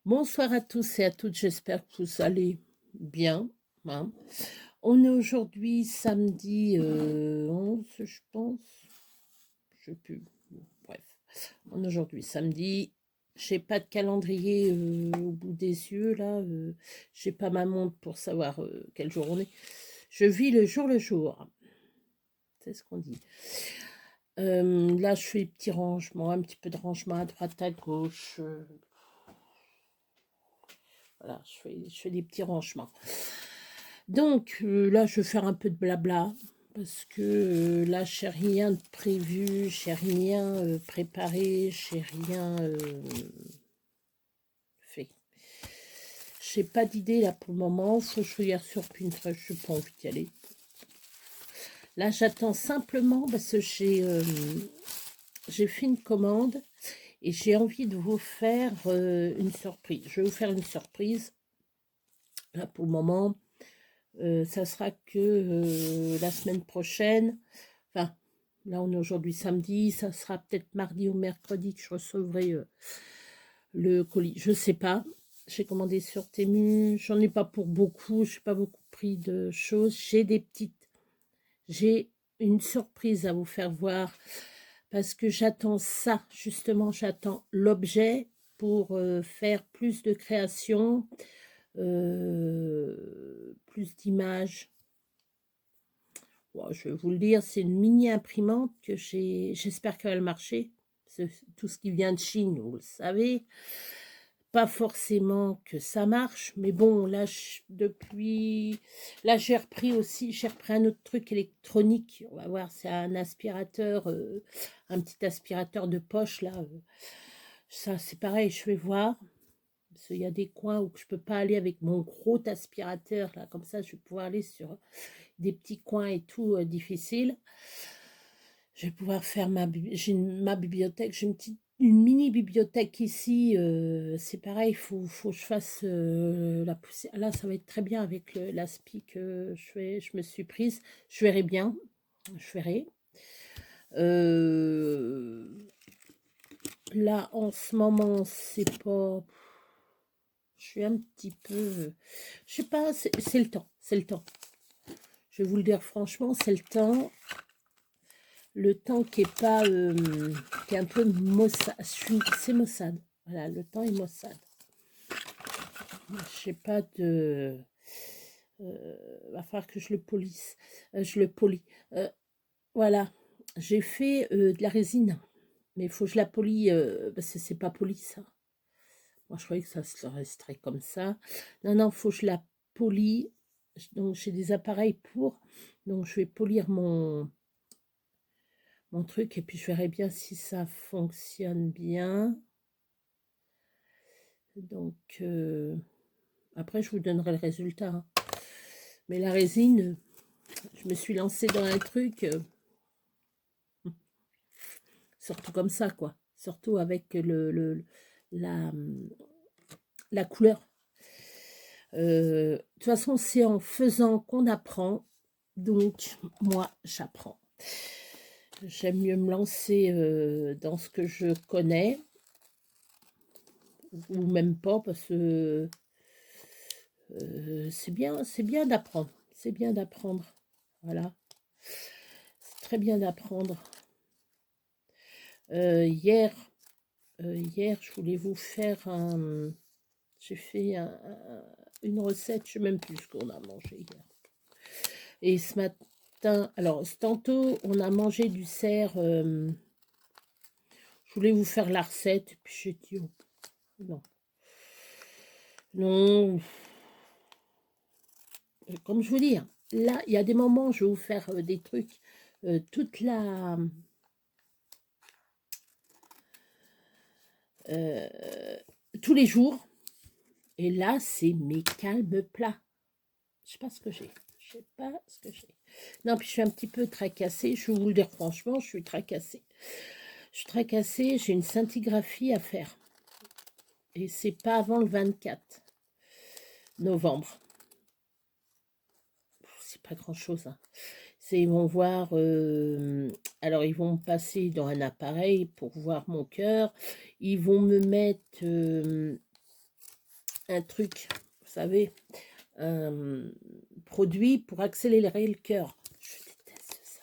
Bonsoir à tous et à toutes, j'espère que vous allez bien, hein. On est aujourd'hui samedi 11, je pense. Je sais plus. Bref, on est aujourd'hui samedi. J'ai pas de calendrier au bout des yeux, là. J'ai pas ma montre pour savoir quel jour on est. Je vis le jour. C'est ce qu'on dit. Là, je fais des petits rangements, un petit peu de rangement à droite, à gauche. Voilà, je fais des petits rangements. Donc, là, je vais faire un peu de blabla, parce que là, j'ai rien de prévu, j'ai rien préparé, j'ai rien fait. J'ai pas d'idée là pour le moment, faut que je regarde sur Pinterest, je n'ai pas envie d'y aller. Là, j'attends simplement parce que j'ai fait une commande et j'ai envie de vous faire une surprise. Je vais vous faire une surprise. Là, pour le moment, ça sera que la semaine prochaine. Enfin, là, on est aujourd'hui samedi. Ça sera peut-être mardi ou mercredi que je recevrai le colis. Je sais pas. J'ai commandé sur Temu. J'en ai pas pour beaucoup. Je n'ai pas beaucoup pris de choses. J'ai une surprise à vous faire voir parce que j'attends ça. Justement, j'attends l'objet pour faire plus de créations, plus d'images. Bon, je vais vous le dire, c'est une mini imprimante que j'espère qu'elle va marcher. Tout ce qui vient de Chine, vous le savez. Pas forcément que ça marche, mais bon, là, là, j'ai repris un autre truc électronique. On va voir, c'est un aspirateur, un petit aspirateur de poche, là. Ça, c'est pareil, je vais voir. Parce qu'il y a des coins où je peux pas aller avec mon gros aspirateur, là, comme ça, je vais pouvoir aller sur des petits coins et tout difficiles. Je vais pouvoir faire ma bibliothèque. J'ai une mini bibliothèque ici. C'est pareil, il faut que je fasse la poussière. Là, ça va être très bien avec l'aspi que je me suis prise. Je verrai bien. Je verrai. Là, en ce moment, c'est pas... Je suis un petit peu... Je sais pas, c'est le temps. C'est le temps. Je vais vous le dire franchement, c'est le temps. Le temps qui est pas... qui est un peu maussade. C'est maussade. Voilà, le temps est maussade. Je sais pas de... va falloir que je le polisse. Je le polis. Voilà. J'ai fait de la résine. Mais il faut que je la polie parce que c'est pas poli ça. Moi je croyais que ça se resterait comme ça. Non, non, il faut que je la polie. Donc j'ai des appareils pour. Donc je vais polir mon truc et puis je verrai bien si ça fonctionne bien. Donc après je vous donnerai le résultat. Hein. Mais la résine, je me suis lancée dans un truc, surtout comme ça quoi. Surtout avec la couleur. De toute façon, c'est en faisant qu'on apprend. Donc, moi, j'apprends. J'aime mieux me lancer dans ce que je connais. Ou même pas, parce que c'est bien d'apprendre. C'est bien d'apprendre. Voilà. C'est très bien d'apprendre. Hier, je voulais vous faire un... J'ai fait une recette, je ne sais même plus ce qu'on a mangé hier. Et ce matin, alors tantôt, on a mangé du cerf. Je voulais vous faire la recette, et puis j'ai dit, oh, non. Non. Comme je vous dis, là, il y a des moments où je vais vous faire des trucs toute la... tous les jours. Et là, c'est mes calmes plats. Je sais pas ce que j'ai. Je sais pas ce que j'ai. Non, puis je suis un petit peu tracassée. Je vais vous le dire franchement, je suis tracassée. Je suis tracassée, j'ai une scintigraphie à faire. Et c'est pas avant le 24 novembre. C'est pas grand-chose. Hein. Ils vont voir... alors, ils vont me passer dans un appareil pour voir mon cœur. Ils vont me mettre... un truc, vous savez, un produit pour accélérer le cœur. Je déteste ça.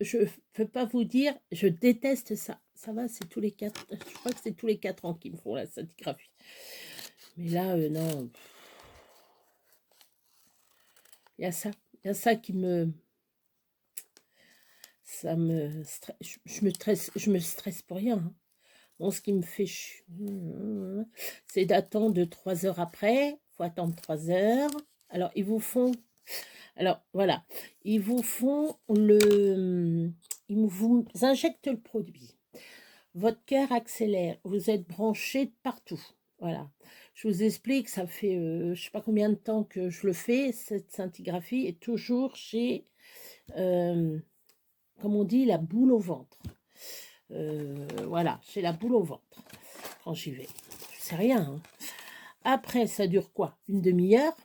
Je peux pas vous dire, je déteste ça. Ça va, c'est tous les 4, je crois que c'est tous les 4 ans qu'ils me font la scintigraphie. Mais là, non. Il y a ça qui me... Ça me stresse. Je me stresse pour rien. Hein. Bon, ce qui me fait... c'est d'attendre 3 heures après. Il faut attendre 3 heures. Alors, ils vous font... Alors, voilà. Ils vous font le... Ils vous injectent le produit. Votre cœur accélère. Vous êtes branché de partout. Voilà. Je vous explique, ça fait je ne sais pas combien de temps que je le fais, cette scintigraphie, et toujours j'ai, comme on dit, la boule au ventre. Voilà, j'ai la boule au ventre quand j'y vais. C'est rien. Hein. Après, ça dure quoi? Une demi-heure.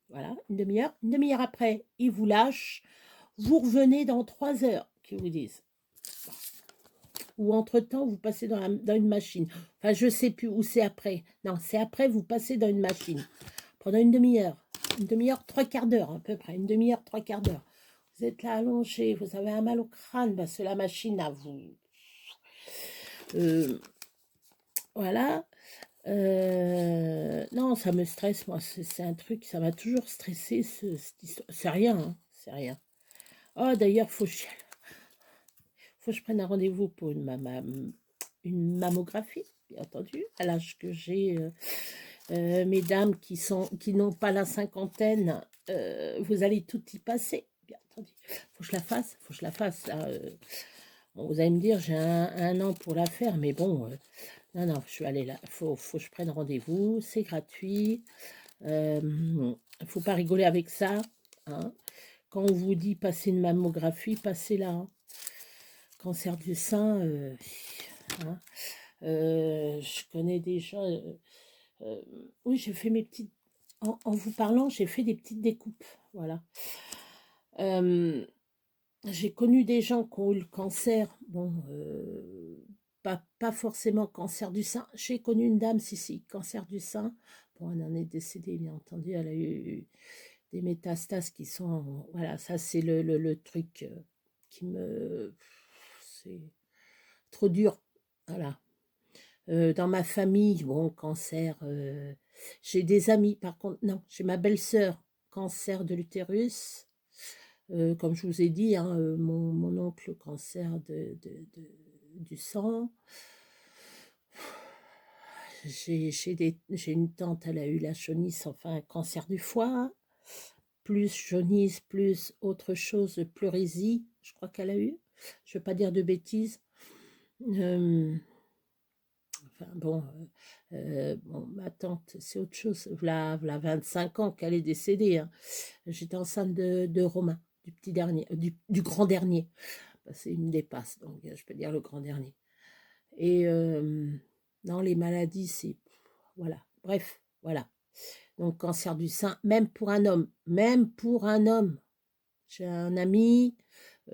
Voilà, une demi-heure. Une demi-heure après, ils vous lâchent. Vous revenez dans 3 heures, qu'ils vous disent. Ou entre-temps, vous passez dans une machine. Enfin, je ne sais plus où c'est après. Non, c'est après, vous passez dans une machine. Pendant une demi-heure. Une demi-heure, 3/4 d'heure à peu près. Une demi-heure, 3/4 d'heure. Vous êtes là allongé, vous avez un mal au crâne, parce que la machine à vous... voilà. Non, ça me stresse, moi. C'est un truc, ça m'a toujours stressé, cette histoire. C'est rien, hein, c'est rien. Oh, d'ailleurs, faut que je prenne un rendez-vous pour une mammographie, bien entendu, à l'âge que j'ai. Mesdames qui n'ont pas la cinquantaine, vous allez tout y passer, bien entendu. Faut que je la fasse. Là, bon, vous allez me dire, j'ai un an pour la faire, mais bon, non, je suis allée là. Faut que je prenne rendez-vous, c'est gratuit. Faut pas rigoler avec ça. Hein. Quand on vous dit passer une mammographie, passez là. Hein. Cancer du sein, hein. Je connais des gens. Oui, j'ai fait mes petites... En vous parlant, j'ai fait des petites découpes. Voilà. J'ai connu des gens qui ont eu le cancer. Bon, pas forcément cancer du sein. J'ai connu une dame, si, cancer du sein. Bon, elle en est décédée, bien entendu. Elle a eu des métastases qui sont... Voilà, ça, c'est le truc qui me... C'est trop dur. Voilà. Dans ma famille, bon, cancer, j'ai des amis, par contre, non, j'ai ma belle-sœur, cancer de l'utérus, comme je vous ai dit, hein, mon oncle, cancer du sang, j'ai une tante, elle a eu la jaunisse, enfin, cancer du foie, plus jaunisse, plus autre chose, pleurésie, je crois qu'elle a eu, je ne veux pas dire de bêtises, enfin, bon, ma tante, c'est autre chose. Voilà 25 ans qu'elle est décédée. Hein. J'étais enceinte de Romain, du petit dernier, du grand dernier. Parce qu'il me dépasse, donc je peux dire le grand dernier. Et non, les maladies, c'est... Voilà, bref, voilà. Donc, cancer du sein, même pour un homme. Même pour un homme. J'ai un ami,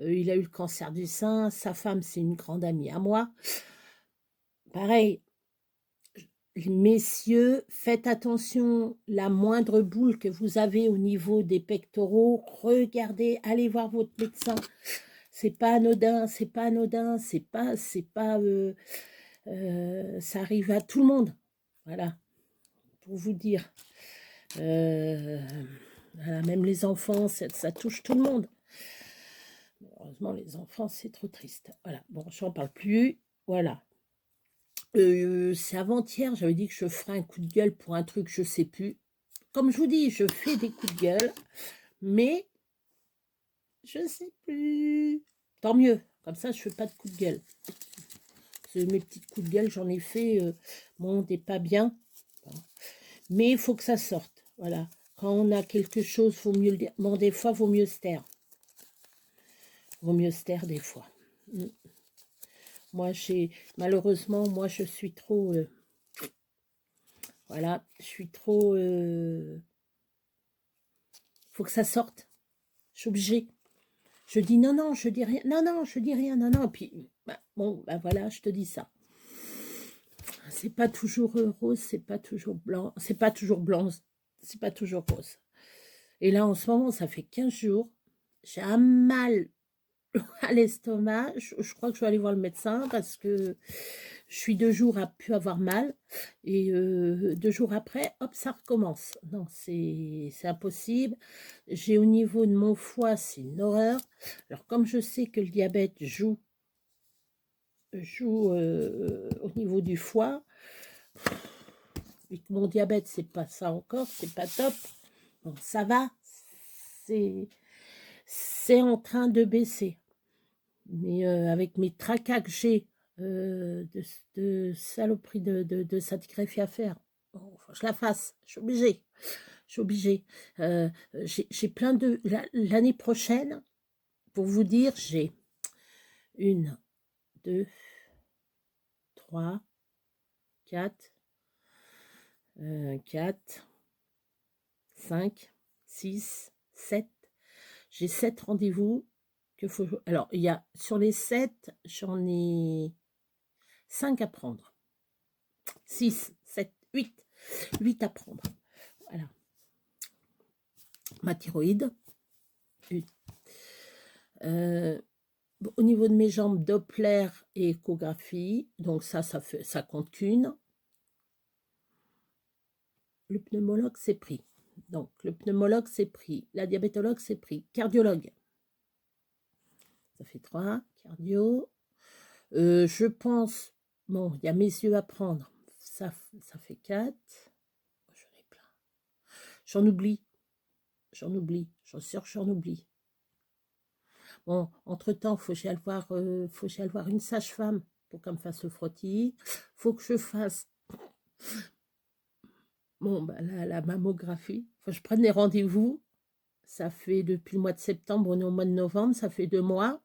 il a eu le cancer du sein. Sa femme, c'est une grande amie à moi. Pareil, messieurs, faites attention, la moindre boule que vous avez au niveau des pectoraux, regardez, allez voir votre médecin. C'est pas anodin, c'est pas anodin, ça arrive à tout le monde. Voilà, pour vous dire. Voilà, même les enfants, ça touche tout le monde. Heureusement, les enfants, c'est trop triste. Voilà, bon, j'en parle plus. Voilà. C'est avant-hier, j'avais dit que je ferais un coup de gueule pour un truc, je sais plus. Comme je vous dis, je fais des coups de gueule, mais je sais plus. Tant mieux, comme ça, je fais pas de coups de gueule. Mes petits coups de gueule, j'en ai fait, bon, des pas bien. Mais il faut que ça sorte, voilà. Quand on a quelque chose, il faut mieux le dire. Bon, des fois, il vaut mieux se taire. Vaut mieux se taire des fois. Moi, malheureusement, moi, je suis trop... voilà, je suis trop... faut que ça sorte. Je suis obligée. Je dis non, je dis rien. Non, je dis rien, non. Puis, bon, voilà, je te dis ça. C'est pas toujours rose, c'est pas toujours blanc, c'est pas toujours blanc, c'est pas toujours rose. Et là, en ce moment, ça fait 15 jours, j'ai un mal à l'estomac. Je crois que je vais aller voir le médecin parce que je suis 2 jours à plus avoir mal. Et 2 jours après, hop, ça recommence. Non, c'est impossible. J'ai au niveau de mon foie, c'est une horreur. Alors, comme je sais que le diabète joue au niveau du foie, et que mon diabète, c'est pas ça encore, c'est pas top. Bon, ça va, c'est en train de baisser. Mais avec mes tracas que j'ai de saloperie de satigrefie à faire, bon, faut que je la fasse, je suis obligée. Je suis obligée. J'ai plein de... L'année prochaine, pour vous dire, j'ai 1, 2, 3, 4, 4, 5, 6, 7. J'ai 7 rendez-vous que faut... Alors, il y a sur les 7, j'en ai 5 à prendre. 6, 7, 8. 8 à prendre. Voilà. Ma thyroïde. Au niveau de mes jambes, Doppler et échographie. Donc ça compte qu'une. Le pneumologue, c'est pris. Donc, le pneumologue, c'est pris. La diabétologue, c'est pris. Cardiologue. Ça fait 3. Cardio. Je pense... Bon, il y a mes yeux à prendre. Ça fait 4. J'en ai plein. J'en oublie. J'en oublie. J'en suis sûre que j'en oublie. Bon, entre-temps, faut que j'aille voir une sage-femme pour qu'elle me fasse le frottis. Faut que je fasse... Bon, bah, la mammographie. Faut que je prenne les rendez-vous. Ça fait depuis le mois de septembre, on est au mois de novembre, ça fait 2 mois.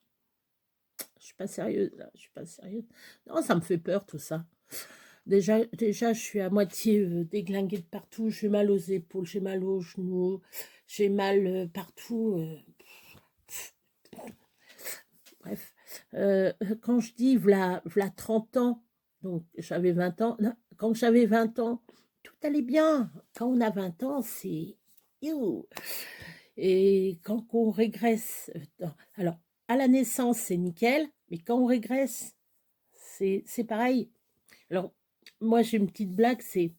Je suis pas sérieuse, là. Je suis pas sérieuse. Non, ça me fait peur, tout ça. Déjà je suis à moitié déglinguée de partout. J'ai mal aux épaules, j'ai mal aux genoux, j'ai mal partout. Bref, quand je dis v'là 30 ans, donc j'avais 20 ans, non, quand j'avais 20 ans, tout allait bien. Quand on a 20 ans, c'est... Et quand on régresse, alors à la naissance, c'est nickel, mais quand on régresse, c'est pareil. Alors, moi, j'ai une petite blague, c'est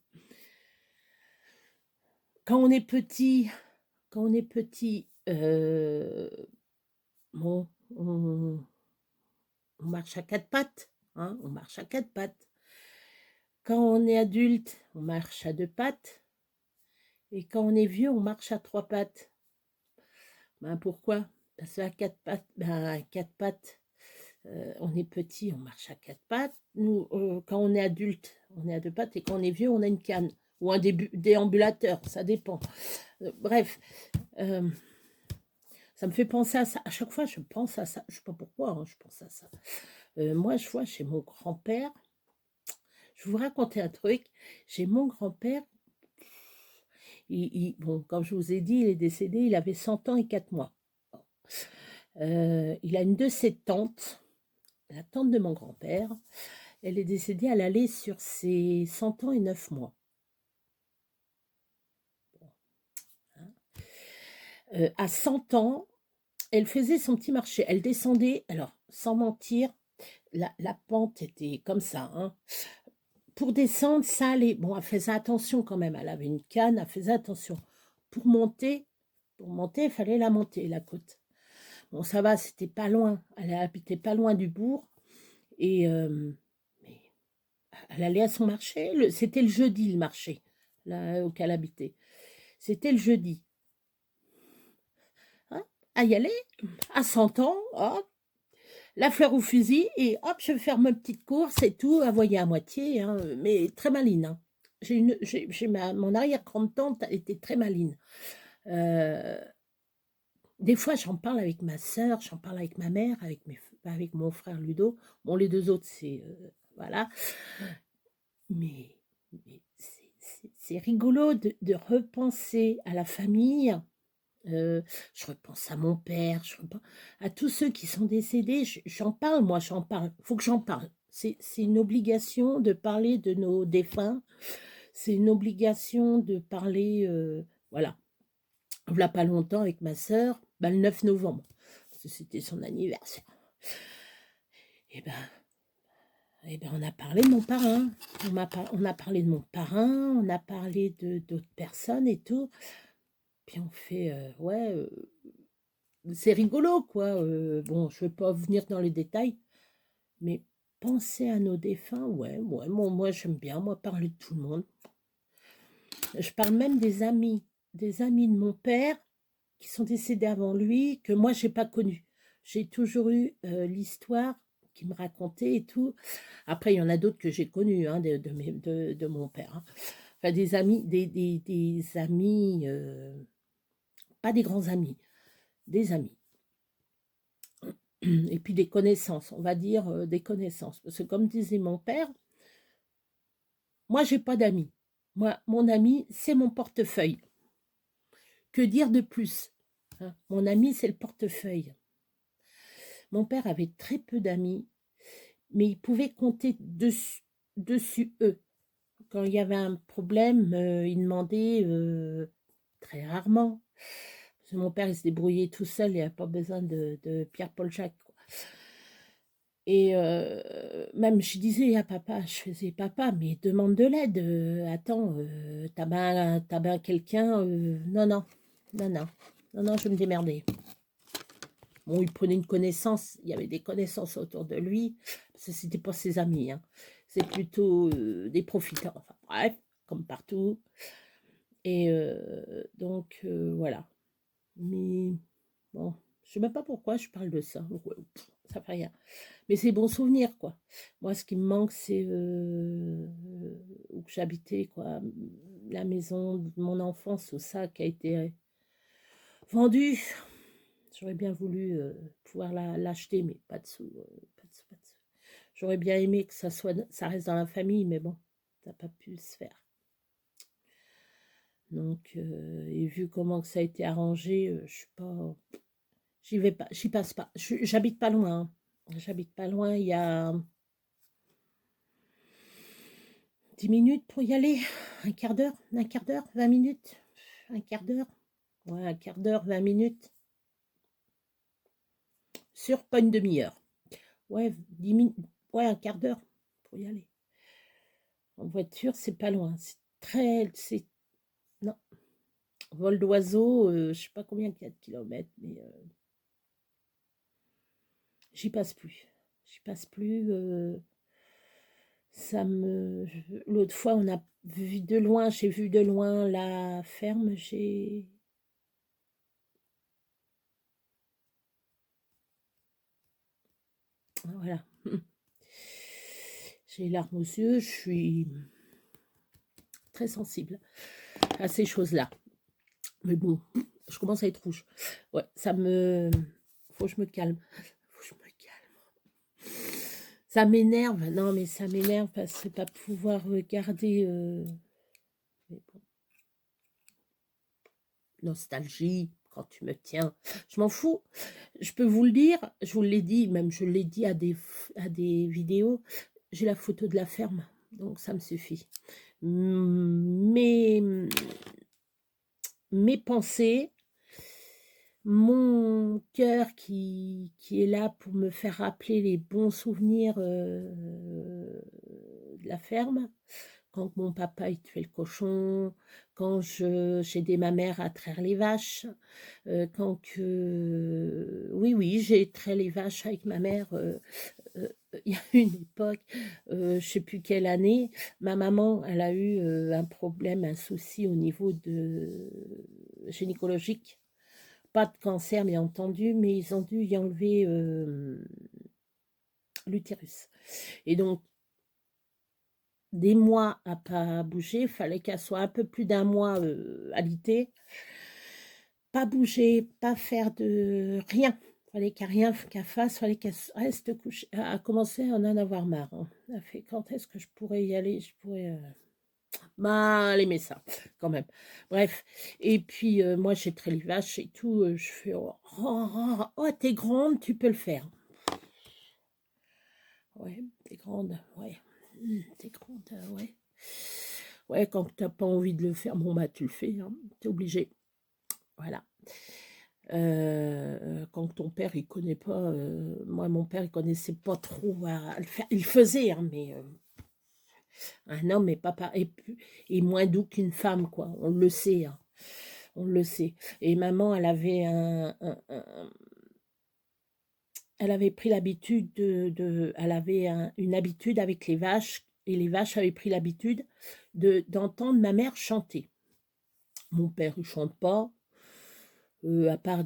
quand on est petit, bon, on marche à 4 pattes, hein, on marche à 4 pattes. Quand on est adulte, on marche à 2 pattes. Et quand on est vieux, on marche à 3 pattes. Ben pourquoi? Parce qu'à 4 pattes, à 4 pattes, on est petit, on marche à 4 pattes. Nous, quand on est adulte, on est à 2 pattes. Et quand on est vieux, on a une canne. Ou un déambulateur, ça dépend. Bref, ça me fait penser à ça. À chaque fois, je pense à ça. Je ne sais pas pourquoi, hein, je pense à ça. Moi, je vois chez mon grand-père, je vais vous raconter un truc. Chez mon grand-père, bon, comme je vous ai dit, il est décédé, il avait 100 ans et 4 mois. Il a une de ses tantes, la tante de mon grand-père. Elle est décédée, elle allait sur ses 100 ans et 9 mois. À 100 ans, elle faisait son petit marché. Elle descendait, alors, sans mentir, la pente était comme ça, hein. Pour descendre, ça allait. Bon, elle faisait attention quand même. Elle avait une canne, elle faisait attention. Pour monter, il fallait la monter, la côte. Bon, ça va, c'était pas loin. Elle habitait pas loin du bourg. Et elle allait à son marché. C'était le jeudi, le marché, là où elle habitait. C'était le jeudi. Hein, à y aller, à 100 ans, hop, la fleur au fusil, et hop, je vais faire ma petite course et tout, à voyer à moitié, hein, mais très maline. Hein. Mon arrière-grand-tante était très maline. Des fois, j'en parle avec ma sœur, j'en parle avec ma mère, avec mon frère Ludo. Bon, les 2 autres, c'est... voilà. Mais c'est rigolo de repenser à la famille. Je repense à mon père, je repense à tous ceux qui sont décédés. J'en parle, moi, j'en parle. Il faut que j'en parle. C'est une obligation de parler de nos défunts. C'est une obligation de parler, voilà. Voilà pas longtemps avec ma sœur, le 9 novembre, parce que c'était son anniversaire. Et ben, on a parlé de mon parrain. On a parlé de mon parrain, on a parlé d'autres personnes et tout. Puis on fait, ouais, c'est rigolo, quoi. Bon, je ne veux pas venir dans les détails, mais penser à nos défunts, ouais, moi j'aime bien, moi, parler de tout le monde. Je parle même des amis de mon père qui sont décédés avant lui, que moi, j'ai pas connu. J'ai toujours eu l'histoire qui me racontait et tout. Après, il y en a d'autres que j'ai connus, hein, de mon père. Hein. Enfin, des amis, des amis, pas des grands amis, des amis. Et puis des connaissances, on va dire des connaissances. Parce que comme disait mon père, moi, j'ai pas d'amis. Moi, mon ami, c'est mon portefeuille. Que dire de plus, hein? Mon ami, c'est le portefeuille. Mon père avait très peu d'amis, mais il pouvait compter dessus eux. Quand il y avait un problème, il demandait très rarement. Parce que mon père, il se débrouillait tout seul, il n'avait pas besoin de Pierre-Paul Jacques. Quoi. Et même je disais à papa, je faisais papa, mais demande de l'aide. Attends, t'as bien quelqu'un. Non, je vais me démerder. Bon, il prenait une connaissance, il y avait des connaissances autour de lui, parce que c'était pas ses amis, hein. C'est plutôt des profiteurs, enfin bref, comme partout. Et donc, voilà. Mais bon, je sais même pas pourquoi je parle de ça, ouais, ça fait rien. Mais c'est bons souvenirs, quoi. Moi, ce qui me manque, c'est où que j'habitais, quoi. La maison de mon enfance, tout ça, qui a été vendue. J'aurais bien voulu pouvoir l'acheter, mais pas de sous, pas de sous, pas de sous. J'aurais bien aimé que ça reste dans la famille, mais bon, ça n'a pas pu se faire. Donc, et vu comment que ça a été arrangé, je suis pas, j'y passe pas. J'habite pas loin. Hein. J'habite pas loin. Il y a 10 minutes pour y aller, un quart d'heure, 20 minutes, un quart d'heure, ouais, un quart d'heure, 20 minutes. Sur pas une demi-heure. Ouais, 10 minutes, ouais, un quart d'heure pour y aller. En voiture, c'est pas loin. C'est non. Vol d'oiseau, je sais pas combien il y a de kilomètres, mais j'y passe plus. J'y passe plus. L'autre fois, on a vu de loin, j'ai vu de loin la ferme, voilà. J'ai les larmes aux yeux, je suis très sensible à ces choses-là. Mais bon, je commence à être rouge. Ouais, faut que je me calme. Faut que je me calme. Ça m'énerve. Non, mais ça m'énerve parce que pas pouvoir regarder. Mais bon. Nostalgie, quand tu me tiens. Je m'en fous. Je peux vous le dire, je vous l'ai dit, même je l'ai dit à des vidéos. J'ai la photo de la ferme, donc ça me suffit. Mais mes pensées, mon cœur qui est là pour me faire rappeler les bons souvenirs de la ferme, quand mon papa il tuait le cochon, quand j'aidais ma mère à traire les vaches, quand oui, j'ai traité les vaches avec ma mère. Il y a une époque, je ne sais plus quelle année, ma maman, elle a eu un problème, un souci au niveau gynécologique. Pas de cancer, bien entendu, mais ils ont dû y enlever l'utérus. Et donc, des mois à pas bouger, il fallait qu'elle soit un peu plus d'un mois alitée. Pas bouger, pas faire de rien. Fallait qu'elle rien qu'elle fasse, fallait qu'elle reste couchée. Elle a commencé à en avoir marre. Hein. Elle a fait quand est-ce que je pourrais y aller? Je pourrais mal aimer ça, quand même. Bref. Et puis moi j'ai très les vaches et tout. Je fais t'es grande, tu peux le faire. Ouais, t'es grande, ouais. T'es grande, ouais. Ouais, quand t'as pas envie de le faire, bon bah tu le fais, hein, t'es obligé. Voilà. Quand ton père il connaît pas, moi mon père il connaissait pas trop à le faire. Il faisait, hein, mais un homme est pas est moins doux qu'une femme, quoi. On le sait, hein, on le sait. Et maman, elle avait elle avait pris l'habitude elle avait une habitude avec les vaches, et les vaches avaient pris l'habitude d'entendre ma mère chanter. Mon père, il chante pas, à part,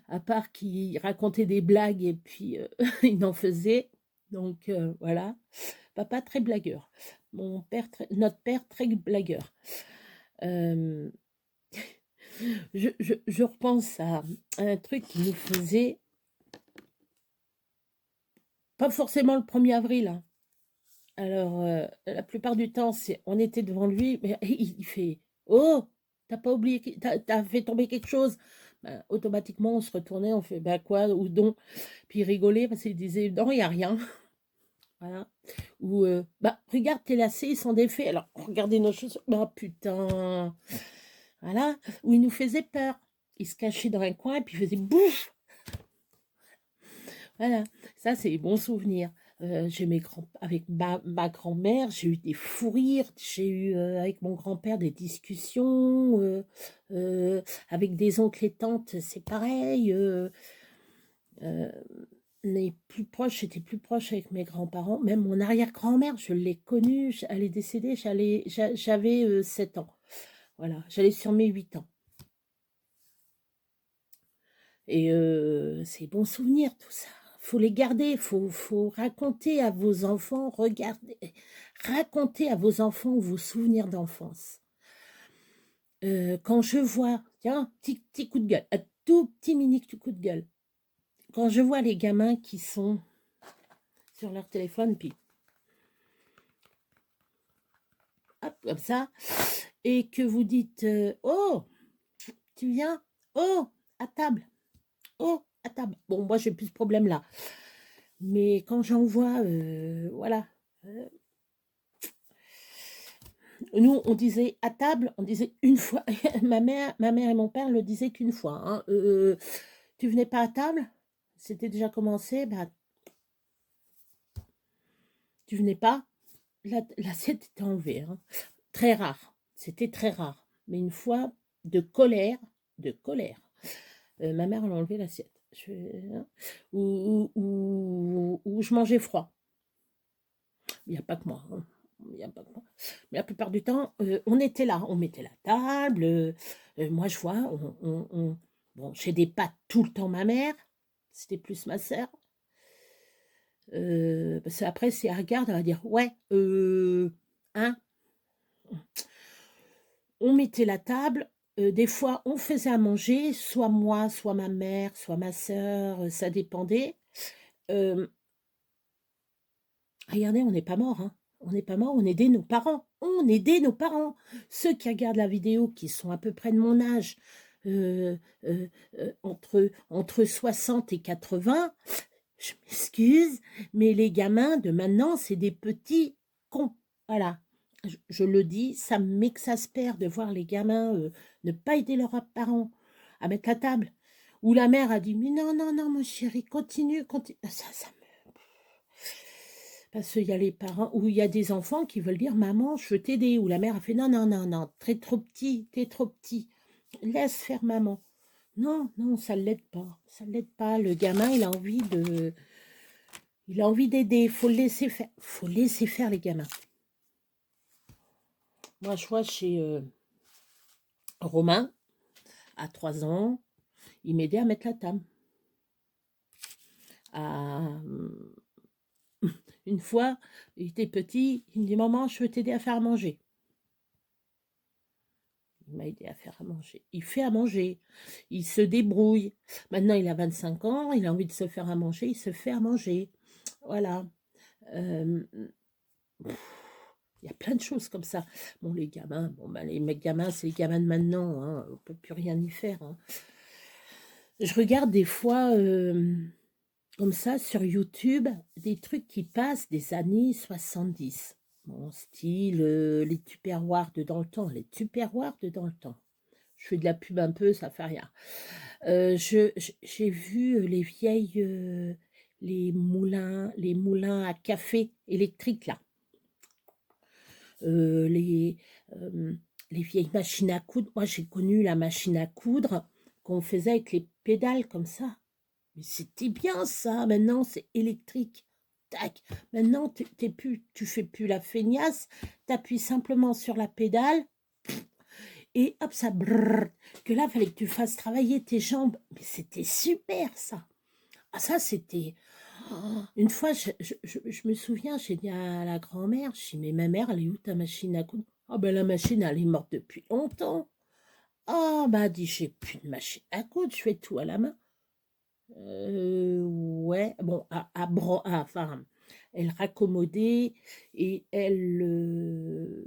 à part qu'il racontait des blagues et puis il en faisait. Donc voilà. Papa, très blagueur. Mon père, notre père, très blagueur. Euh, je repense à un truc qui nous faisait, pas forcément le 1er avril, hein. Alors, la plupart du temps, on était devant lui, mais il fait: «Oh, t'as pas oublié, t'as fait tomber quelque chose?» Ben, automatiquement, on se retournait, on fait: «Bah quoi? Ou donc?» Puis il rigolait parce qu'il disait: «Non, il y a rien». Voilà. Ou «Bah, regarde, tes lacets, ils sont défaits». Alors, regardez nos chaussures. «Bah putain!» Voilà. Ou il nous faisait peur. Il se cachait dans un coin et puis il faisait bouf. Voilà, ça c'est des bons souvenirs. J'ai avec ma grand-mère, j'ai eu des fous rires, j'ai eu avec mon grand-père des discussions, avec des oncles et tantes, c'est pareil. Mais plus proche, j'étais plus proche avec mes grands-parents. Même mon arrière-grand-mère, je l'ai connue, elle est décédée, j'avais 7 ans. Voilà, j'allais sur mes 8 ans. Et c'est bons souvenirs, tout ça. Faut les garder, faut raconter à vos enfants, regardez, racontez à vos enfants vos souvenirs d'enfance. Quand je vois, tiens, petit coup de gueule, un tout petit mini coup de gueule. Quand je vois les gamins qui sont sur leur téléphone, puis hop, comme ça, et que vous dites, oh, tu viens, oh, à table, oh, à table. Bon, moi, j'ai plus ce problème-là. Mais quand j'en vois, voilà. Nous, on disait à table, on disait une fois. Ma mère et mon père le disaient qu'une fois, hein. Tu venais pas à table, c'était déjà commencé, bah, tu venais pas, l'assiette était enlevée, hein. Très rare, c'était très rare. Mais une fois, de colère, ma mère, elle a enlevé l'assiette. Hein, ou je mangeais froid. Il n'y a pas que moi, hein. Il y a pas que moi. Mais la plupart du temps, on était là, on mettait la table. Moi, je vois, bon, j'aidais pas tout le temps ma mère, c'était plus ma sœur. Parce qu'après, si elle regarde, elle va dire, ouais, hein, on mettait la table. Des fois, on faisait à manger, soit moi, soit ma mère, soit ma sœur, ça dépendait. Regardez, on n'est pas mort, hein. On n'est pas mort, on aidait nos parents. On aidait nos parents. Ceux qui regardent la vidéo, qui sont à peu près de mon âge, euh, entre 60 et 80, je m'excuse, mais les gamins de maintenant, c'est des petits cons. Voilà. Je le dis, ça m'exaspère de voir les gamins ne pas aider leurs parents à mettre la table. Ou la mère a dit, mais non, non, non, mon chéri, continue, continue. Ça parce qu'il y a les parents, ou il y a des enfants qui veulent dire, maman, je veux t'aider. Ou la mère a fait, non, non, non, non, trop petit, t'es trop petit. Laisse faire maman. Non, non, ça ne l'aide pas. Ça ne l'aide pas. Le gamin, il a envie d'aider. Il faut le laisser faire. Faut laisser faire les gamins. Moi, je vois chez Romain, à 3 ans, il m'aidait à mettre la table. Une fois, il était petit, il me dit, maman, je veux t'aider à faire à manger. Il m'a aidé à faire à manger. Il fait à manger. Il se débrouille. Maintenant, il a 25 ans. Il a envie de se faire à manger. Il se fait à manger. Voilà. Il y a plein de choses comme ça. Bon, les gamins, bon, ben, les gamins, c'est les gamins de maintenant. Hein. On ne peut plus rien y faire. Hein. Je regarde des fois comme ça sur YouTube, des trucs qui passent des années 70. Bon, style les Tupperware de dans le temps, les Tupperware de dans le temps. Je fais de la pub un peu, ça fait rien. J'ai vu les moulins à café électriques là. Euh, les, euh, les vieilles machines à coudre. Moi, j'ai connu la machine à coudre qu'on faisait avec les pédales comme ça. Mais c'était bien ça. Maintenant, c'est électrique. Tac. Maintenant, tu fais plus la feignasse. Tu appuies simplement sur la pédale et hop, ça brrr. Que là, il fallait que tu fasses travailler tes jambes. Mais c'était super ça. Ah, ça, c'était. Oh, une fois, je me souviens, j'ai dit à la grand-mère, je dis, mais ma mère, elle est où ta machine à coudre? Ah ben la machine, elle est morte depuis longtemps. Ah bah dit, j'ai plus de machine à coudre, je fais tout à la main. Ouais, bon, enfin, elle raccommodait et elle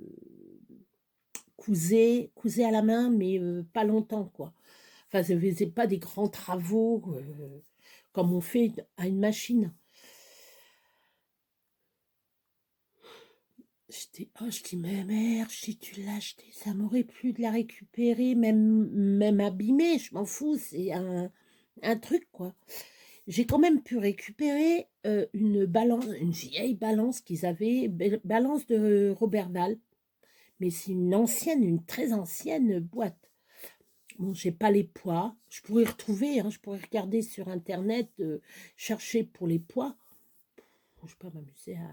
cousait à la main, mais pas longtemps, quoi. Enfin, ça ne faisait pas des grands travaux comme on fait à une machine. Je dis, mais merde, si tu l'as acheté, ça m'aurait plu de la récupérer, même abîmée, je m'en fous, c'est un truc, quoi. J'ai quand même pu récupérer une vieille balance qu'ils avaient, balance de Robert Val, mais c'est une très ancienne boîte. Bon, j'ai pas les poids, je pourrais retrouver, hein, je pourrais regarder sur Internet, chercher pour les poids. Je vais pas m'amuser à...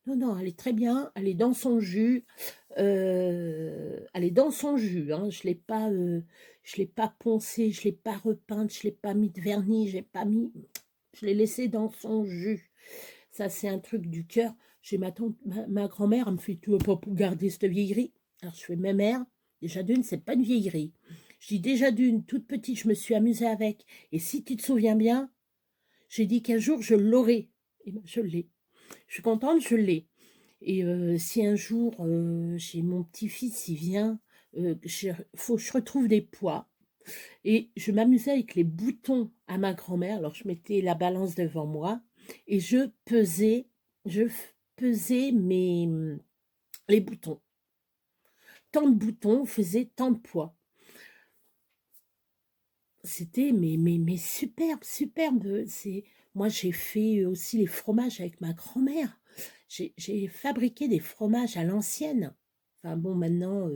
Non, non, elle est très bien, elle est dans son jus. Elle est dans son jus. Hein. Je l'ai pas poncée, je l'ai pas repeinte, je l'ai pas mis de vernis, je l'ai laissé dans son jus. Ça, c'est un truc du cœur. J'ai ma tante, ma grand-mère, elle me fait tout pas pour garder cette vieillerie. Alors je fais ma mère. Déjà d'une, c'est pas une vieillerie. Je dis déjà d'une, toute petite, je me suis amusée avec. Et si tu te souviens bien, j'ai dit qu'un jour je l'aurai. Et ben, je l'ai. Je suis contente, je l'ai. Et si un jour j'ai mon petit-fils, il vient, faut que je retrouve des poids. Et je m'amusais avec les boutons à ma grand-mère. Alors je mettais la balance devant moi et je pesais les boutons. Tant de boutons faisaient tant de poids. C'était mais superbe, superbe. Moi j'ai fait aussi les fromages avec ma grand-mère. J'ai fabriqué des fromages à l'ancienne. Enfin bon, maintenant,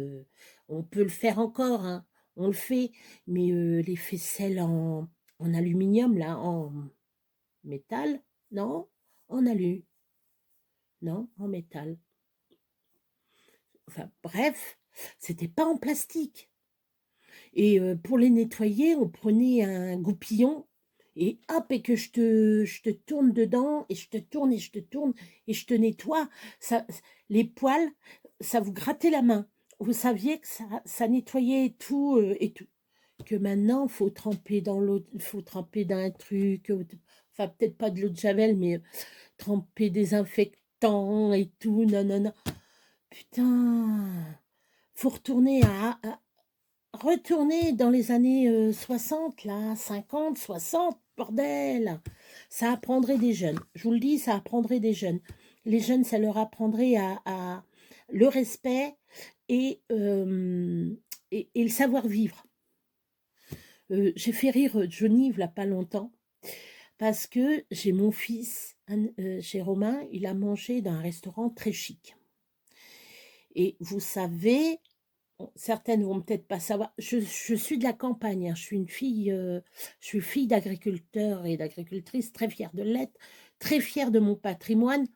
on peut le faire encore, hein. On le fait, mais les faisselles en aluminium, là, en métal, non, en alu, non, en métal. Enfin bref, c'était pas en plastique. Et pour les nettoyer, on prenait un goupillon et hop, et que je te tourne dedans, et je te tourne, et je te tourne, et je te nettoie. Ça, les poils, ça vous grattait la main. Vous saviez que ça nettoyait tout, et tout. Que maintenant, faut tremper dans l'eau, faut tremper dans un truc, enfin peut-être pas de l'eau de Javel, mais tremper désinfectant et tout, non, non, non. Putain, faut retourner dans les années 60, là, 50, 60, bordel. Ça apprendrait des jeunes. Je vous le dis, ça apprendrait des jeunes. Les jeunes, ça leur apprendrait à le respect et, et le savoir-vivre. J'ai fait rire Johnny, il n'y a pas longtemps, parce que j'ai mon fils, chez Romain, il a mangé dans un restaurant très chic. Et vous savez, certaines vont peut-être pas savoir. Je suis de la campagne. Hein. Je suis fille d'agriculteur et d'agricultrice, très fière de l'être, très fière de mon patrimoine.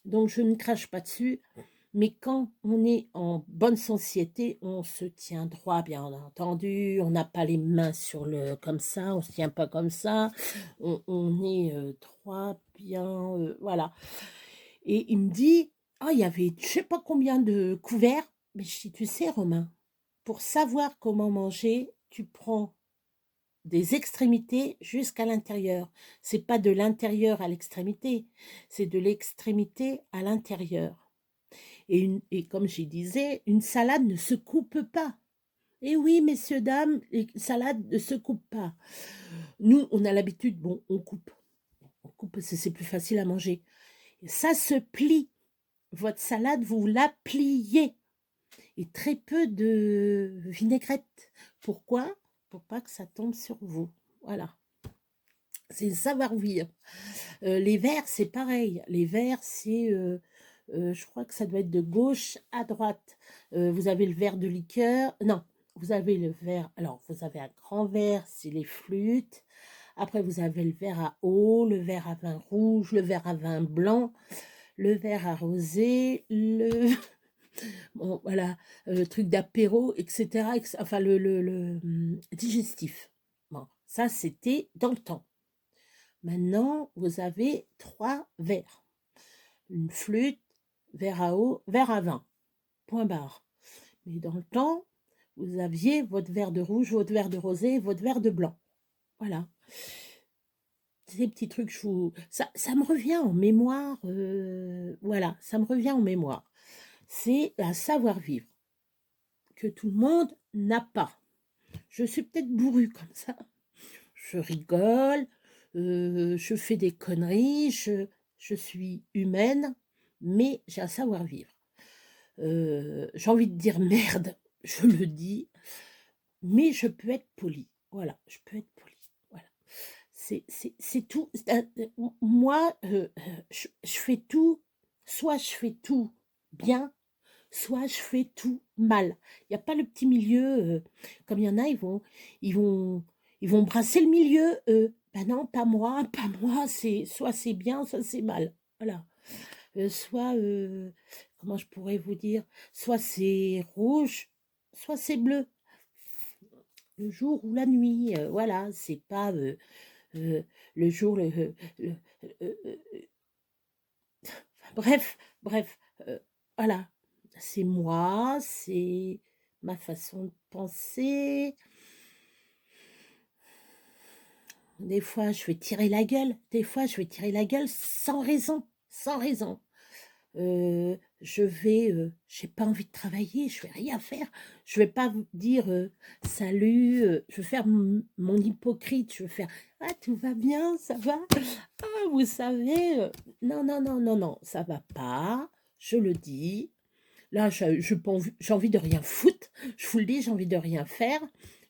Donc je ne crache pas dessus. Mais quand on est en bonne société, on se tient droit, bien entendu. On n'a pas les mains comme ça. On se tient pas comme ça. On est droit, bien, voilà. Et il me dit, ah, il y avait je sais pas combien de couverts. Mais je dis, tu sais, Romain, pour savoir comment manger, tu prends des extrémités jusqu'à l'intérieur. C'est pas de l'intérieur à l'extrémité, c'est de l'extrémité à l'intérieur. Et comme je disais, une salade ne se coupe pas. Et oui, messieurs, dames, les salades ne se coupent pas. Nous, on a l'habitude, bon, on coupe. On coupe parce que c'est plus facile à manger. Et ça se plie. Votre salade, vous la pliez. Et très peu de vinaigrette. Pourquoi? Pour pas que ça tombe sur vous. Voilà. C'est savoir-vivre. Les verres, c'est pareil. Les verres, c'est... je crois que ça doit être de gauche à droite. Vous avez le verre de liqueur. Non, vous avez le verre... Alors, vous avez un grand verre, c'est les flûtes. Après, vous avez le verre à eau, le verre à vin rouge, le verre à vin blanc, le verre à rosé, le... Bon, voilà, le truc d'apéro, etc., Enfin, le digestif. Bon, ça, c'était dans le temps. Maintenant, vous avez 3 verres. Une flûte, verre à eau, verre à vin. Point barre. Mais dans le temps, vous aviez votre verre de rouge, votre verre de rosé, votre verre de blanc. Voilà. Ces petits trucs, ça me revient en mémoire. Voilà, ça me revient en mémoire. C'est un savoir-vivre que tout le monde n'a pas. Je suis peut-être bourrue comme ça. Je rigole, je fais des conneries, je suis humaine, mais j'ai un savoir-vivre. J'ai envie de dire merde, je le dis, mais je peux être polie. Voilà, je peux être polie. Voilà. C'est tout. Moi, je fais tout, soit je fais tout bien, soit je fais tout mal. Il n'y a pas le petit milieu, comme il y en a, ils vont brasser le milieu. Ben non, pas moi, pas moi. Soit c'est bien, soit c'est mal. Voilà. Soit, comment je pourrais vous dire, soit c'est rouge, soit c'est bleu. Le jour ou la nuit, voilà, c'est pas le jour, bref, bref, voilà. C'est moi, c'est ma façon de penser. Des fois, je vais tirer la gueule. Des fois, je vais tirer la gueule sans raison. Sans raison. J'ai pas envie de travailler, je vais rien faire. Je vais pas vous dire salut, je vais faire mon hypocrite, je vais faire ah tout va bien, ça va. Ah vous savez, non non non non non, ça va pas. Je le dis. Là, j'ai envie de rien foutre. Je vous le dis, j'ai envie de rien faire.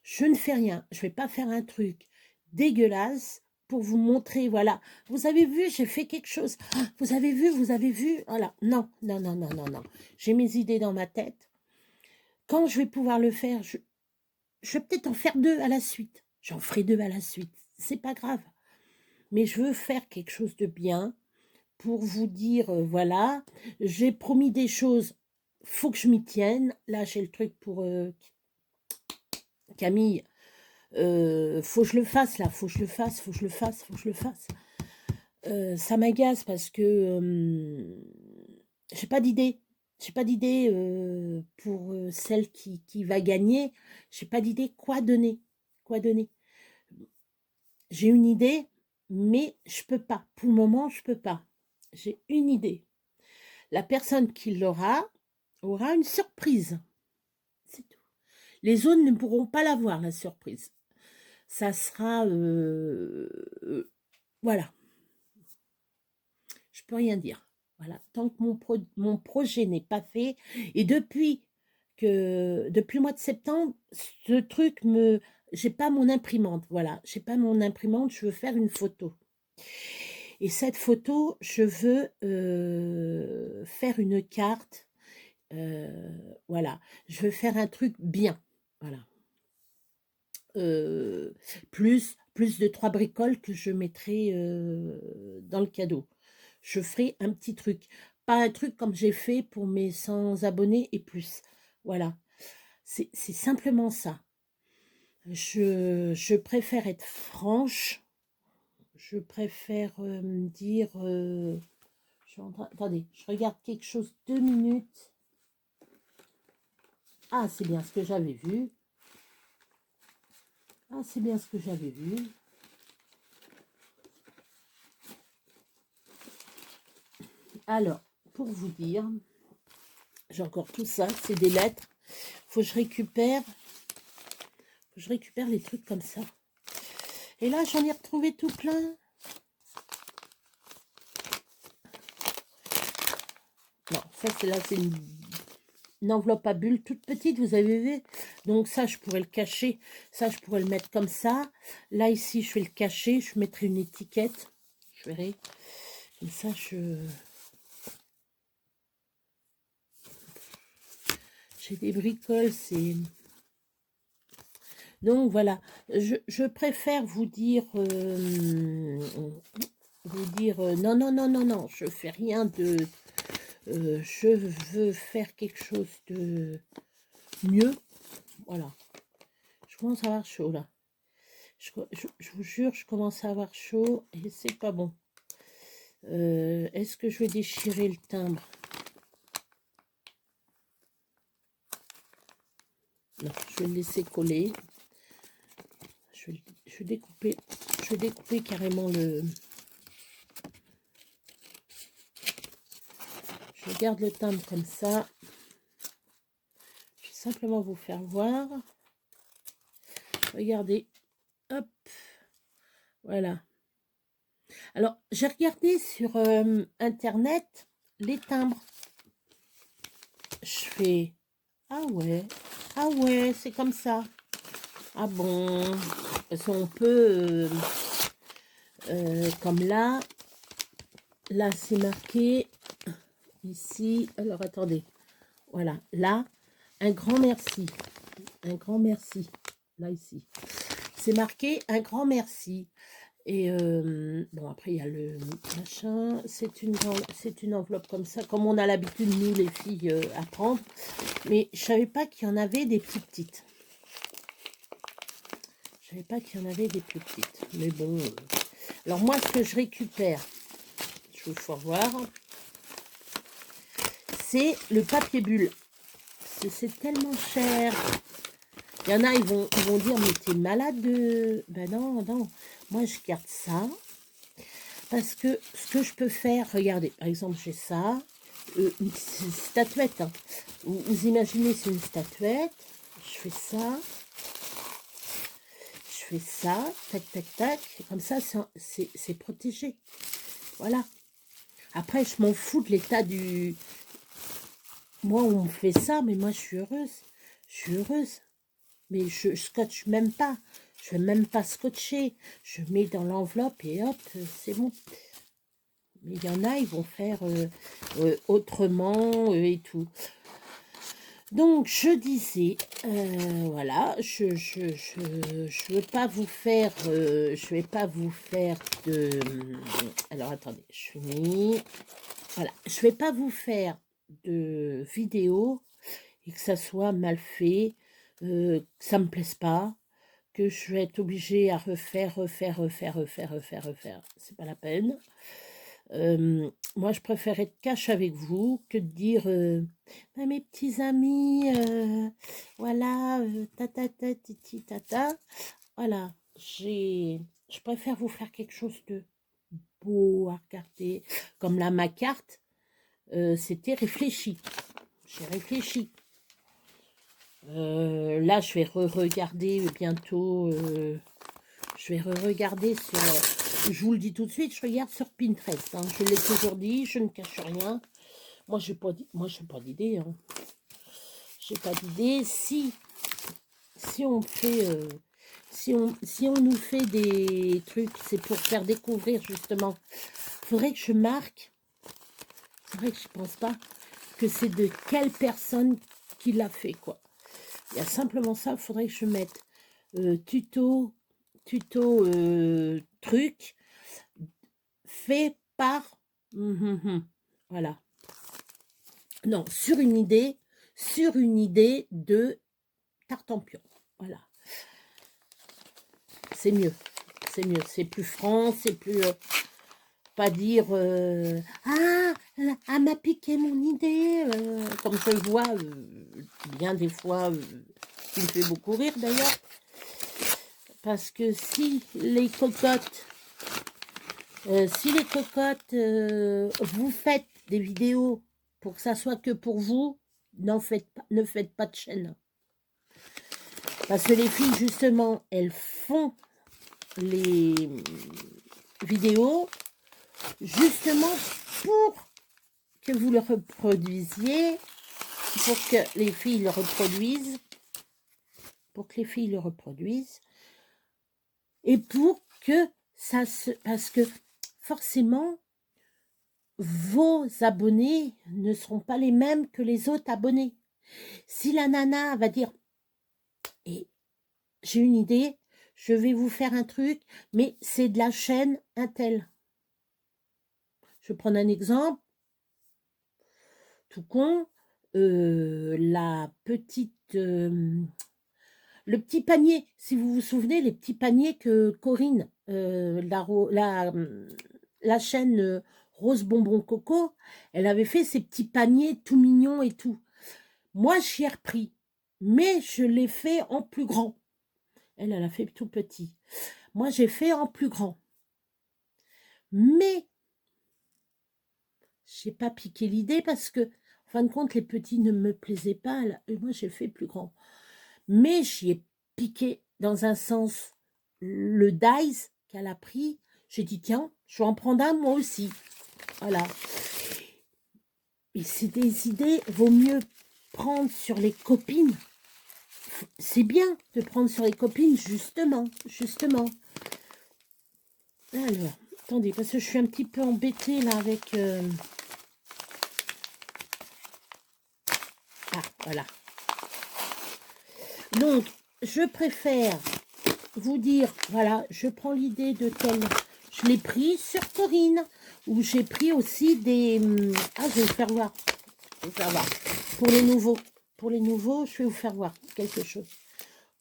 Je ne fais rien. Je vais pas faire un truc dégueulasse pour vous montrer, voilà. Vous avez vu, j'ai fait quelque chose. Ah, vous avez vu. Voilà. Non, non, non, non, non, non. J'ai mes idées dans ma tête. Quand je vais pouvoir le faire, je vais peut-être en faire 2 à la suite. J'en ferai 2 à la suite. C'est pas grave. Mais je veux faire quelque chose de bien pour vous dire, voilà, j'ai promis des choses, faut que je m'y tienne. Là, j'ai le truc pour Camille. Faut que je le fasse, là. Faut que je le fasse. Ça m'agace parce que j'ai pas d'idée. J'ai pas d'idée pour celle qui va gagner. J'ai pas d'idée quoi donner. Quoi donner. J'ai une idée, mais je peux pas. Pour le moment, je peux pas. J'ai une idée. La personne qui l'aura aura une surprise. C'est tout. Les autres ne pourront pas l'avoir, la surprise. Ça sera... voilà. Je peux rien dire. Voilà. Tant que mon projet n'est pas fait. Et depuis le mois de septembre, ce truc me... J'ai pas mon imprimante. Voilà. J'ai pas mon imprimante. Je veux faire une photo. Et cette photo, je veux faire une carte. Voilà. Je veux faire un truc bien. Voilà. Plus de 3 bricoles que je mettrai dans le cadeau. Je ferai un petit truc. Pas un truc comme j'ai fait pour mes 100 abonnés et plus. Voilà. C'est simplement ça. Je préfère être franche. Je préfère me dire... attendez, je regarde quelque chose 2 minutes. Ah, c'est bien ce que j'avais vu. Ah, c'est bien ce que j'avais vu. Alors, pour vous dire, j'ai encore tout ça, c'est des lettres. Faut que je récupère les trucs comme ça. Et là, j'en ai retrouvé tout plein. Ça, c'est là, c'est une enveloppe à bulles toute petite, vous avez vu? Donc ça, je pourrais le cacher. Ça, je pourrais le mettre comme ça. Là, ici, je vais le cacher. Je mettrai une étiquette. Je verrai. Comme ça, j'ai des bricoles, c'est... Donc, voilà. Je préfère vous dire... non, non, non, non, non. Je fais rien de... je veux faire quelque chose de mieux. Voilà. Je commence à avoir chaud, là. Je vous jure, je commence à avoir chaud et c'est pas bon. Est-ce que je vais déchirer le timbre? Non, je vais le laisser coller. Je vais découper carrément le... Je garde le timbre comme ça. Je vais simplement vous faire voir. Regardez. Hop. Voilà. Alors, j'ai regardé sur Internet les timbres. Je fais... Ah ouais, c'est comme ça. Ah bon, parce qu'on peut, comme là c'est marqué, ici, alors attendez, voilà, là, un grand merci, là ici, c'est marqué un grand merci, et bon, après il y a le machin, c'est une enveloppe comme ça, comme on a l'habitude, nous les filles, à prendre, mais je savais pas qu'il y en avait des plus petites. Je savais pas qu'il y en avait des plus petites. Mais bon. Alors moi, ce que je récupère, je vous fais voir, c'est le papier bulle. C'est tellement cher. Il y en a, ils vont dire, mais t'es malade de... Ben non, non. Moi, je garde ça. Parce que ce que je peux faire, regardez, par exemple, j'ai ça. Une statuette. Hein. Vous imaginez, c'est une statuette. Je fais ça. Fais ça, tac, tac, tac, comme ça, c'est protégé. Voilà. Après, je m'en fous de l'état du... Moi, on me fait ça, mais moi, je suis heureuse. Je suis heureuse. Mais je scotche même pas. Je vais même pas scotcher. Je mets dans l'enveloppe et hop, c'est bon. Mais il y en a, ils vont faire autrement et tout. Donc, je disais, voilà, je veux pas vous faire, je vais pas vous faire de... Alors, attendez, je finis. Voilà, je vais pas vous faire de vidéo et que ça soit mal fait, que ça me plaise pas, que je vais être obligée à refaire. C'est pas la peine. Moi, je préfère être cash avec vous que de dire mes petits amis, voilà, titi, tata. Voilà, je préfère vous faire quelque chose de beau à regarder. Comme là, ma carte, c'était réfléchi. J'ai réfléchi. Là, je vais re-regarder bientôt. Je vais re-regarder sur... je vous le dis tout de suite, je regarde sur Pinterest. Hein. Je l'ai toujours dit, je ne cache rien. Moi, je n'ai pas d'idée. Hein. J'ai pas d'idée. Si on fait... si on nous fait des trucs, c'est pour faire découvrir, justement. Faudrait que je marque. C'est vrai que je pense pas que c'est de quelle personne qui l'a fait, quoi. Il y a simplement ça, il faudrait que je mette tuto truc fait par voilà, non, sur une idée de Tartampion, voilà, c'est mieux, c'est plus franc, c'est plus pas dire ah, elle m'a piqué mon idée, comme je le vois bien des fois, qui me fait beaucoup rire d'ailleurs. Parce que si les cocottes, vous faites des vidéos pour que ça soit que pour vous, ne faites pas de chaîne. Parce que les filles, justement, elles font les vidéos justement pour que vous le reproduisiez, pour que les filles le reproduisent, et pour que ça se... Parce que forcément, vos abonnés ne seront pas les mêmes que les autres abonnés. Si la nana va dire, et j'ai une idée, je vais vous faire un truc, mais c'est de la chaîne Intel. Je vais prendre un exemple, tout con, la petite... le petit panier, si vous vous souvenez, les petits paniers que Corinne, la chaîne Rose Bonbon Coco, elle avait fait ces petits paniers tout mignons et tout. Moi, j'y ai repris, mais je l'ai fait en plus grand. Elle a fait tout petit. Moi, j'ai fait en plus grand. Mais, j'ai pas piqué l'idée parce que, en fin de compte, les petits ne me plaisaient pas. Et moi, j'ai fait plus grand. Mais j'y ai piqué dans un sens le dice qu'elle a pris. J'ai dit, tiens, je vais en prendre un moi aussi. Voilà. Et c'est des idées, vaut mieux prendre sur les copines. C'est bien de prendre sur les copines, justement. Alors, attendez, parce que je suis un petit peu embêtée là avec... Ah, voilà. Donc, je préfère vous dire, voilà, je prends l'idée de tel... Je l'ai pris sur Corinne, où j'ai pris aussi des... Ah, je vais vous faire voir. Pour les nouveaux, je vais vous faire voir quelque chose.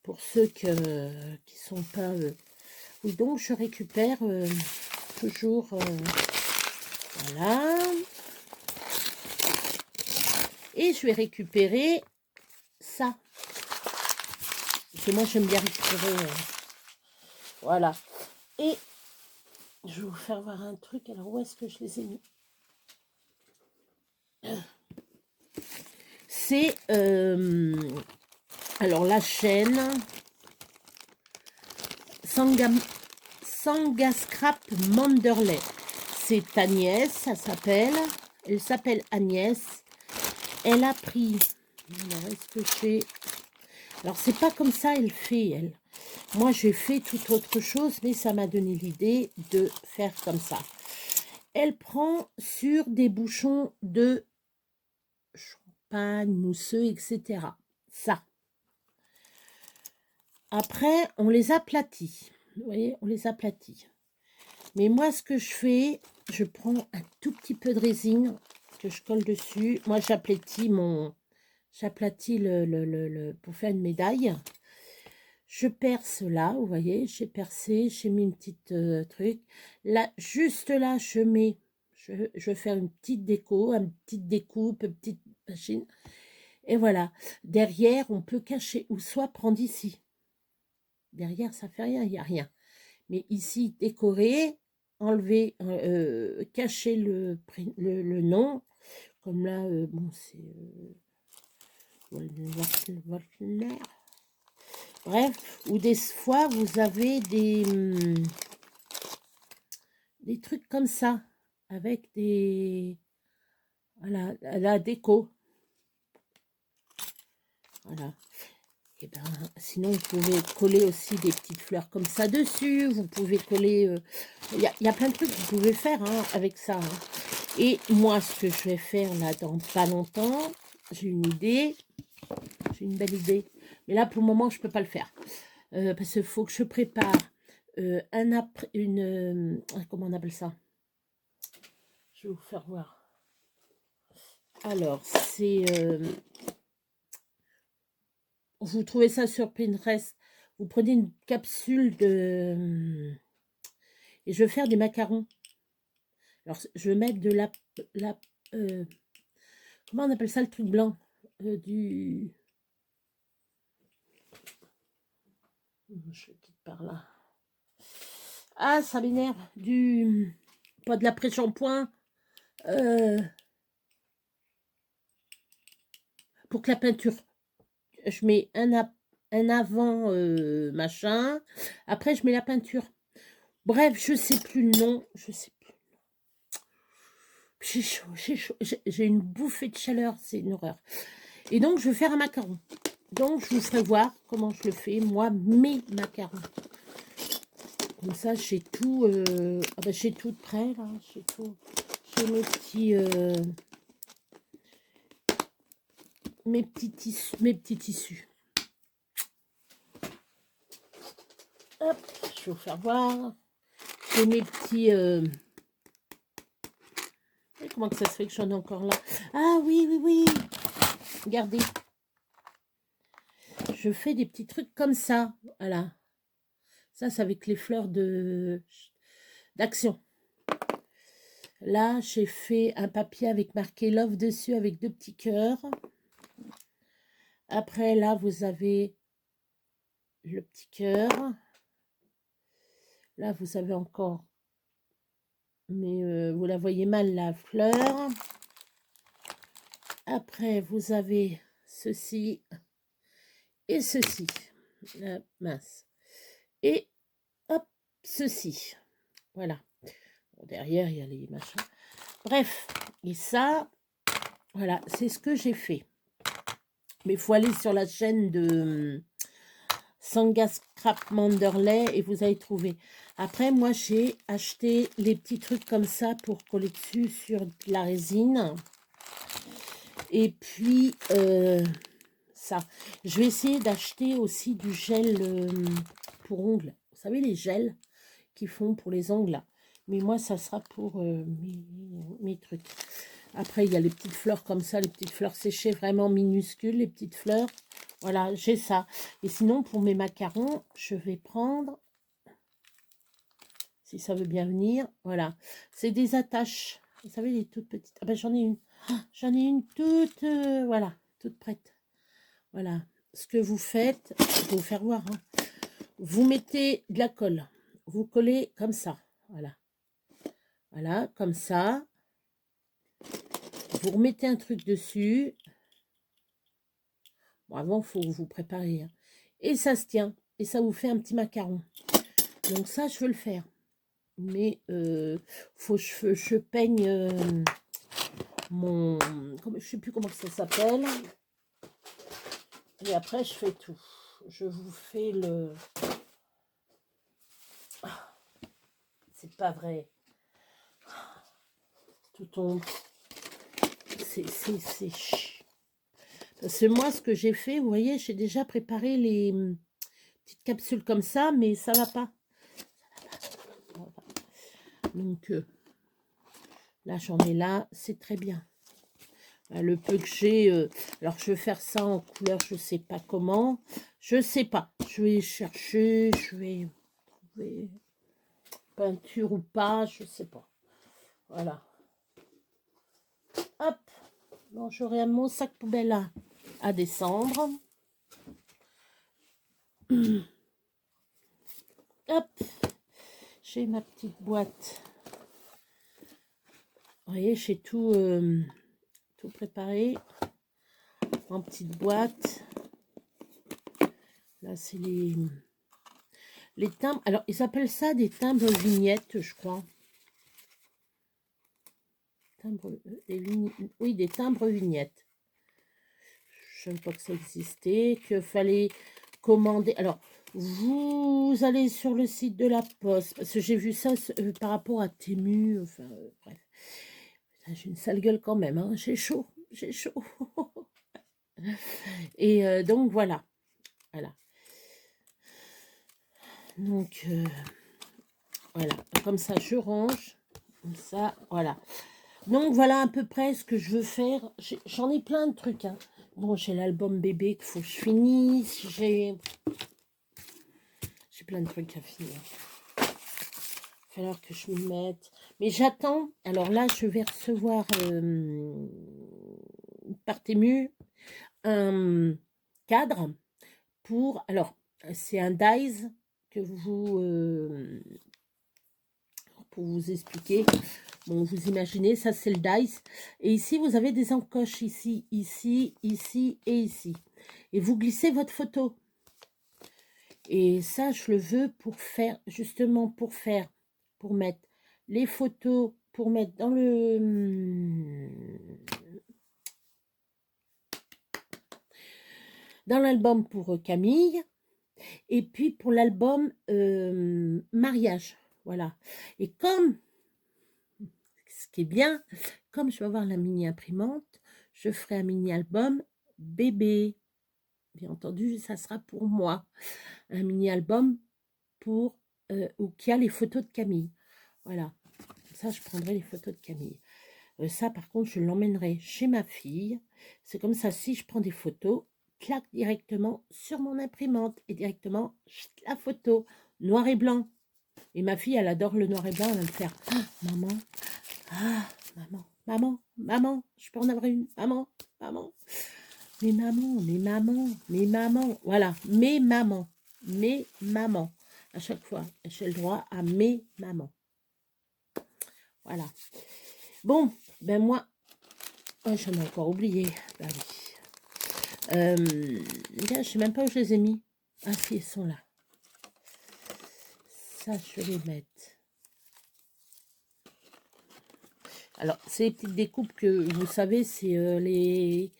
Pour ceux qui sont pas... Oui, donc je récupère toujours... voilà. Et je vais récupérer ça. Parce que moi, j'aime bien récupérer... voilà. Et je vais vous faire voir un truc. Alors, où est-ce que je les ai mis? C'est... alors, la chaîne... Sangascrap Manderley. C'est Agnès, ça s'appelle. Elle s'appelle Agnès. Elle a pris... Alors, est-ce que j'ai... Alors, c'est pas comme ça, elle fait, elle. Moi, j'ai fait toute autre chose, mais ça m'a donné l'idée de faire comme ça. Elle prend sur des bouchons de champagne, mousseux, etc. Ça. Après, on les aplatit. Vous voyez, on les aplatit. Mais moi, ce que je fais, je prends un tout petit peu de résine que je colle dessus. Moi, j'aplatis pour faire une médaille. Je perce là, vous voyez, j'ai percé, j'ai mis une petite truc. Là, juste là, je vais faire une petite déco, une petite découpe, une petite machine. Et voilà. Derrière, on peut cacher, ou soit prendre ici. Derrière, ça fait rien, il n'y a rien. Mais ici, décorer, enlever, cacher le nom. Comme là, bon, c'est... Bref, ou des fois, vous avez des trucs comme ça, avec des... Voilà, la déco. Voilà. Et ben, sinon, vous pouvez coller aussi des petites fleurs comme ça dessus. Vous pouvez coller... Il y a plein de trucs que vous pouvez faire avec ça. Et moi, ce que je vais faire là, dans pas longtemps, j'ai une idée. J'ai une belle idée. Mais là, pour le moment, je ne peux pas le faire. Parce qu'il faut que je prépare comment on appelle ça? Je vais vous faire voir. Alors, c'est... vous trouvez ça sur Pinterest. Vous prenez une capsule de... et je vais faire des macarons. Alors, je vais mettre de comment on appelle ça, le truc blanc? Je quitte par là. Ah, ça m'énerve. Pas de l'après-shampoing. Pour que la peinture... Je mets un avant machin. Après, je mets la peinture. Bref, je sais plus le nom. Je sais plus. J'ai chaud, j'ai chaud. J'ai une bouffée de chaleur, c'est une horreur. Et donc, je vais faire un macaron. Donc, je vous ferai voir comment je le fais, moi, mes macarons. Comme ça, j'ai tout, ah ben, j'ai tout de près, là. J'ai tout. J'ai mes petits tissus. Hop, je vais vous faire voir. J'ai mes petits... comment que ça se fait que j'en ai encore là? Ah oui, oui, oui. Regardez. Je fais des petits trucs comme ça. Voilà. Ça, c'est avec les fleurs d'action. Là, j'ai fait un papier avec marqué Love dessus avec 2 petits cœurs. Après, là, vous avez le petit cœur. Là, vous avez encore, mais vous la voyez mal, la fleur. Après, vous avez ceci et ceci. Mince. Et hop, ceci. Voilà. Bon, derrière, il y a les machins. Bref, et ça, voilà, c'est ce que j'ai fait. Mais il faut aller sur la chaîne de Sanga Scrap Manderley et vous allez trouver. Après, moi, j'ai acheté les petits trucs comme ça pour coller dessus sur de la résine. Et puis, ça. Je vais essayer d'acheter aussi du gel pour ongles. Vous savez, les gels qu'ils font pour les ongles, là. Mais moi, ça sera pour mes trucs. Après, il y a les petites fleurs comme ça, les petites fleurs séchées vraiment minuscules, les petites fleurs. Voilà, j'ai ça. Et sinon, pour mes macarons, je vais prendre, si ça veut bien venir, voilà. C'est des attaches. Vous savez, les toutes petites. Ah ben, j'en ai une. J'en ai une toute, voilà, toute prête. Voilà. Ce que vous faites, je vais vous faire voir. Hein. Vous mettez de la colle. Vous collez comme ça. Voilà. Voilà, comme ça. Vous remettez un truc dessus. Bon, avant, il faut vous préparer. Hein. Et ça se tient. Et ça vous fait un petit macaron. Donc ça, je veux le faire. Mais faut que je peigne mon... je ne sais plus comment ça s'appelle. Et après, je fais tout. Je vous fais le... C'est pas vrai. Tout tombe. C'est chiant. Parce que moi, ce que j'ai fait, vous voyez, j'ai déjà préparé les petites capsules comme ça, mais ça va pas. Donc, là, j'en ai là. C'est très bien. Le peu que j'ai... alors, je vais faire ça en couleur, je sais pas comment. Je sais pas. Je vais chercher, je vais trouver peinture ou pas, je sais pas. Voilà. Hop. Bon, j'aurai mon sac poubelle à descendre. Hop. J'ai ma petite boîte. Vous voyez, j'ai tout, tout préparé en petite boîte. Là, c'est les timbres. Alors, ils appellent ça des timbres vignettes, je crois. Oui, des timbres vignettes. Je ne sais pas que ça existait, qu'il fallait commander. Alors, vous allez sur le site de la Poste, parce que j'ai vu ça par rapport à Temu, enfin, bref. J'ai une sale gueule quand même, hein. J'ai chaud, j'ai chaud. Et donc, voilà. Voilà. Donc, voilà. Comme ça, je range. Comme ça, voilà. Donc, voilà à peu près ce que je veux faire. J'en ai plein de trucs, hein. Bon, j'ai l'album bébé qu'il faut que je finisse. J'ai plein de trucs à finir. Il va falloir que je m'y mette. Mais j'attends. Alors là, je vais recevoir par Temu un cadre pour... Alors, c'est un dies que pour vous expliquer. Bon, vous imaginez, ça c'est le dice. Et ici, vous avez des encoches ici, ici, ici et ici. Et vous glissez votre photo. Et ça, je le veux pour faire, justement, pour mettre les photos pour mettre dans l'album pour Camille, et puis pour l'album mariage, voilà. Et comme, ce qui est bien, comme je vais avoir la mini imprimante, je ferai un mini album bébé. Bien entendu, ça sera pour moi. Un mini album pour où il y a les photos de Camille. Voilà. Ça, je prendrai les photos de Camille. Ça, par contre, je l'emmènerai chez ma fille. C'est comme ça, si je prends des photos, claque directement sur mon imprimante et directement la photo, noir et blanc. Et ma fille, elle adore le noir et blanc. Elle va me faire maman, maman, je peux en avoir une, maman. Mais maman. Voilà, mes mamans. À chaque fois, j'ai le droit à mes mamans. Voilà. Bon, ben moi, oh, j'en ai encore oublié. Bah oui. Je sais même pas où je les ai mis. Ah si, ils sont là. Ça, je vais les mettre. Alors, c'est les petites découpes que, vous savez, c'est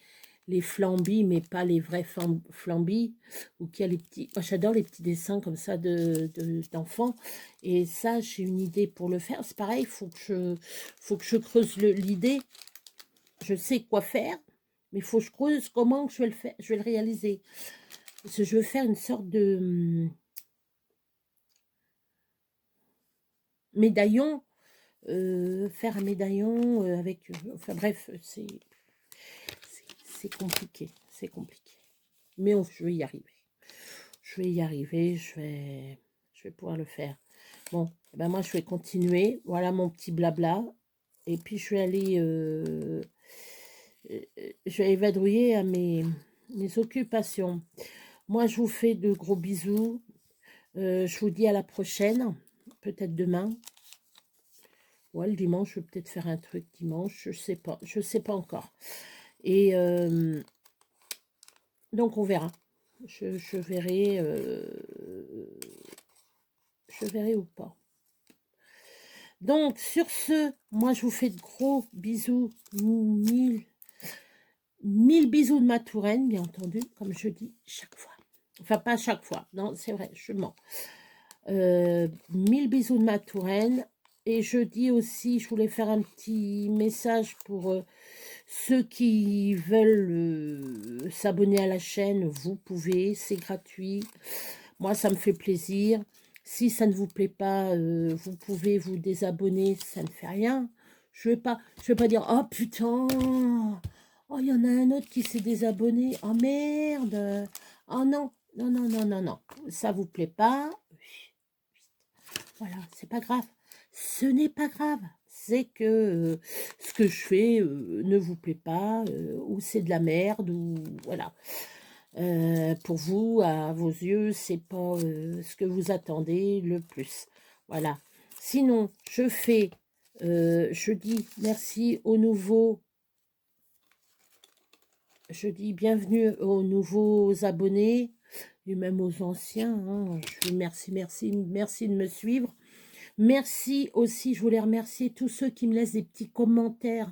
les flambis, mais pas les vrais flambis, ou qu'il y a les petits... Moi, j'adore les petits dessins comme ça d'enfants. Et ça, j'ai une idée pour le faire. C'est pareil, faut que je creuse l'idée. Je sais quoi faire, mais il faut que je creuse comment je vais le faire, je vais le réaliser. Parce que je veux faire une sorte de médaillon, faire un médaillon avec... enfin bref, c'est compliqué, c'est compliqué. Mais je vais y arriver. Je vais pouvoir le faire. Bon, ben moi je vais continuer. Voilà mon petit blabla. Et puis je vais aller... je vais évadrouiller à mes occupations. Moi, je vous fais de gros bisous. Je vous dis à la prochaine. Peut-être demain. Ouais, le dimanche, je vais peut-être faire un truc dimanche. Je sais pas. Je sais pas encore. Et donc, on verra. Je verrai. Je verrai ou pas. Donc, sur ce, moi, je vous fais de gros bisous. 1000 bisous de ma Touraine, bien entendu, comme je dis chaque fois. Enfin, pas chaque fois. Non, c'est vrai, je mens. 1000 bisous de ma Touraine. Et je dis aussi, je voulais faire un petit message pour ceux qui veulent s'abonner à la chaîne. Vous pouvez, c'est gratuit. Moi, ça me fait plaisir. Si ça ne vous plaît pas, vous pouvez vous désabonner, ça ne fait rien. Je vais pas dire, oh putain, oh, il y en a un autre qui s'est désabonné, oh merde, oh non, non, ça vous plaît pas, voilà, c'est pas grave. Ce n'est pas grave. C'est que ce que je fais ne vous plaît pas, ou c'est de la merde, ou voilà. Pour vous, à vos yeux, c'est pas ce que vous attendez le plus. Voilà. Sinon, je dis merci aux nouveaux. Je dis bienvenue aux nouveaux abonnés, et même aux anciens. Hein. Je dis merci de me suivre. Merci aussi, je voulais remercier tous ceux qui me laissent des petits commentaires.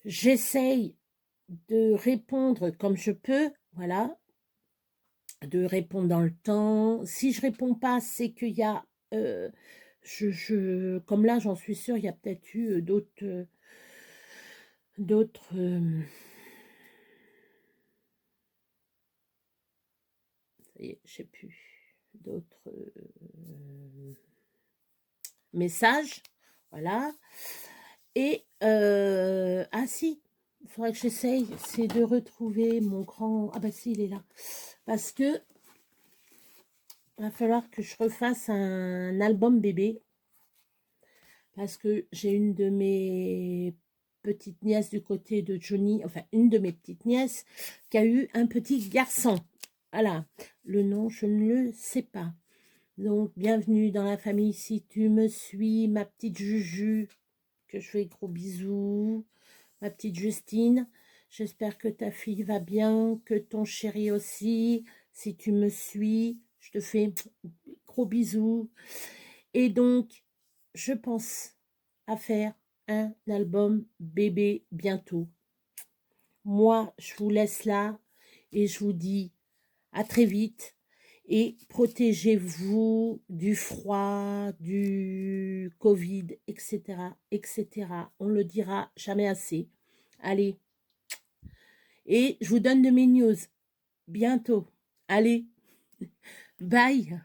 J'essaye de répondre comme je peux, voilà, de répondre dans le temps. Si je réponds pas, c'est qu'il y a, comme là, j'en suis sûre, il y a peut-être eu d'autres, ça y est, je sais plus, d'autres messages, voilà. Et, ah si, il faudrait que j'essaye, c'est de retrouver mon grand... Ah bah si, il est là. Parce que il va falloir que je refasse un album bébé. Parce que j'ai une de mes petites nièces du côté de Johnny, enfin une de mes petites nièces, qui a eu un petit garçon. Voilà, le nom, je ne le sais pas. Donc, bienvenue dans la famille si tu me suis, ma petite Juju, que je fais gros bisous. Ma petite Justine, j'espère que ta fille va bien, que ton chéri aussi. Si tu me suis, je te fais gros bisous. Et donc, je pense à faire un album bébé bientôt. Moi, je vous laisse là et je vous dis à très vite. Et protégez-vous du froid, du Covid, etc., etc. On le dira jamais assez. Allez. Et je vous donne de mes news bientôt. Allez. Bye.